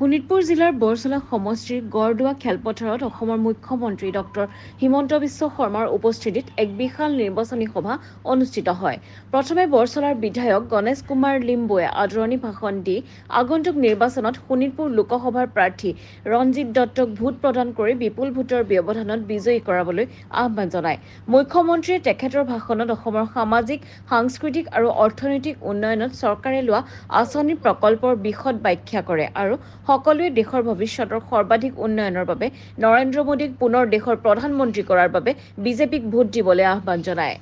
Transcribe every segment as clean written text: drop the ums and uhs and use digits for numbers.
শোণিতপুৰ জিলাৰ বৰছলা সমষ্টিৰ গড়দুৱা খেলপথাৰত অসমৰ মুখ্যমন্ত্ৰী ডক্টৰ হিমন্ত বিশ্ব শৰ্মাৰ উপস্থিতিত এক বিশাল নিৰ্বাচনী সভা অনুষ্ঠিত হয়। প্ৰথমে বৰছলাৰ বিধায়ক গণেশ কুমাৰ লিম্বুৱে আদৰণি ভাষণ দি আগন্তুক নিৰ্বাচনত শোণিতপুৰ লোকসভাৰ প্ৰাৰ্থী ৰঞ্জিত দত্তক ভোট প্ৰদান কৰি বিপুল ভোটৰ ব্যৱধানত বিজয়ী কৰাবলৈ আহ্বান জনায়। মুখ্যমন্ত্ৰীয়ে তেখেতৰ ভাষণত অসমৰ সামাজিক, সাংস্কৃতিক আৰু অৰ্থনৈতিক উন্নয়নত চৰকাৰে লোৱা আঁচনি প্ৰকল্পৰ বিশদ ব্যাখ্যা কৰে আৰু সকলোৱে দেশৰ ভৱিষ্যতৰ সৰ্বাধিক উন্নয়নৰ বাবে নৰেন্দ্ৰ মোদীক পুনৰ দেশৰ প্ৰধানমন্ত্ৰী কৰাৰ বাবে বিজেপিক ভোট দিবলৈ আহ্বান জনায়।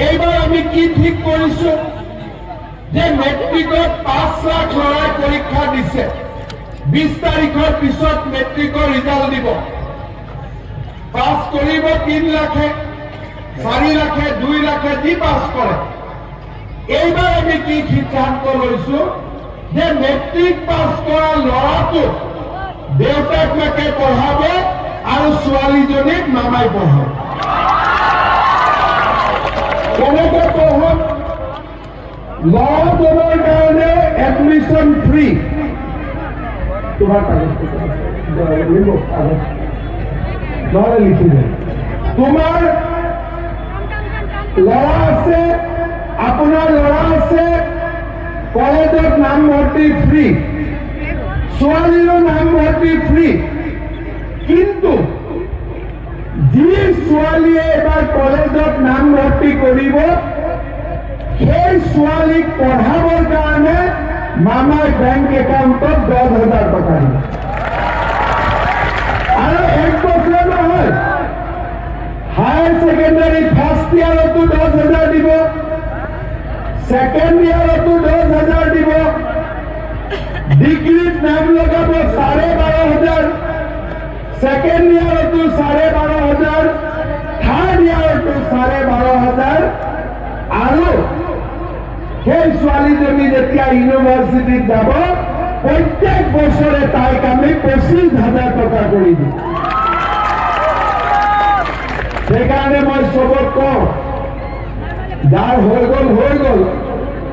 এইবাৰ আমি কি ঠিক কৰিছো যে মেট্ৰিকত 5 লাখ ল'ৰাই পৰীক্ষা দিছে। 20 তাৰিখৰ পিছত মেট্ৰিকৰ ৰিজাল্ট দিব। পাছ কৰিব 3 লাখে, 4 লাখে, 2 লাখে দি পাছ কৰে। এইবাৰ আমি কি সিদ্ধান্ত লৈছো যে মেট্ৰিক পাছ কৰা ল'ৰাটো দেউতাক মাকে পঢ়াব আৰু ছোৱালীজনীক মামাই পঢ়াব। কেনেকৈ পঢ়াব? ল'ৰাজনৰ কাৰণে এডমিশ্যন ফ্ৰী। তোমাৰ নহলে লিখি দে। তোমাৰ ল'ৰা আছে, আপোনাৰ ল'ৰা আছে, কলেজত নাম ভৰ্তি ফ্ৰী, ছোৱালীৰো নাম ভৰ্তি ফ্ৰী। কিন্তু যি ছোৱালীয়ে এবাৰ কলেজত নাম ভৰ্তি কৰিব, সেই ছোৱালীক পঢ়াবৰ কাৰণে মামাৰ বেংক একাউণ্টত 10,000 টকা দিব। আৰু 1 বছৰ নহয়, হায়াৰ ছেকেণ্ডাৰী ফাৰ্ষ্ট ইয়াৰতো 10,000 দিব, সেকেন্ড ইয়াৰতো 10,000 দিব, ডিগ্ৰীত নাম লগাব 12,500, সেকেন্ড ইয়াৰতো 12,500, থাৰ্ড ইয়াৰতো 12,500। আৰু সেই ছোৱালীজনী যেতিয়া ইউনিভাৰ্চিটিত যাব, প্ৰত্যেক বছৰে তাইক আমি 25,000 টকা কৰি দিম। সেইকাৰণে মই চবক কওঁ, যাৰ হৈ গ'ল,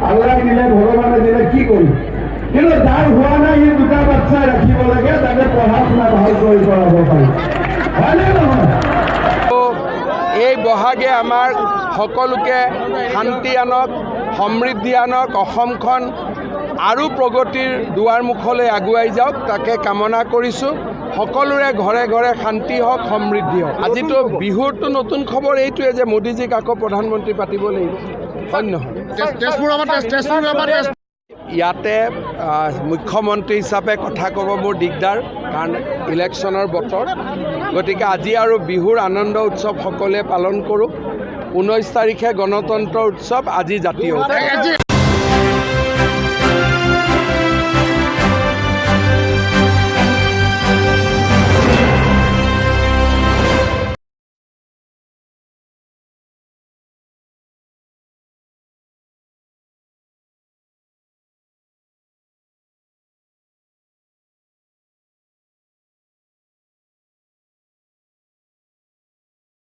আল্লাহ দিলে, ভগৱানে দিলে কি কৰিম। কিন্তু যাৰ হোৱা নাই, সি 2টা বাচ্চা ৰাখিব লাগে, যাতে পঢ়া শুনা ভালকৈ কৰাব পাৰি। হয়নে নহয়? এই বহাগে আমাৰ সকলোকে শান্তি আনক, সমৃদ্ধি আনক, অসমখন আৰু প্ৰগতিৰ দুৱাৰমুখলৈ আগুৱাই যাওক, তাকে কামনা কৰিছোঁ। সকলোৰে ঘৰে ঘৰে শান্তি হওক, সমৃদ্ধি হওক। আজিতো বিহুৰতো নতুন খবৰ এইটোৱে যে মোদীজীক আকৌ প্ৰধানমন্ত্ৰী পাতিব লাগিব, হয় নহয়? ইয়াতে মুখ্যমন্ত্ৰী হিচাপে কথা ক'ব মোৰ দিগদাৰ, কাৰণ ইলেকশ্যনৰ বতৰ। গতিকে আজি আৰু বিহুৰ আনন্দ উৎসৱ সকলোৱে পালন কৰোঁ। 19 তাৰিখে গণতন্ত্ৰ উৎসৱ, আজি জাতীয় উৎসৱ।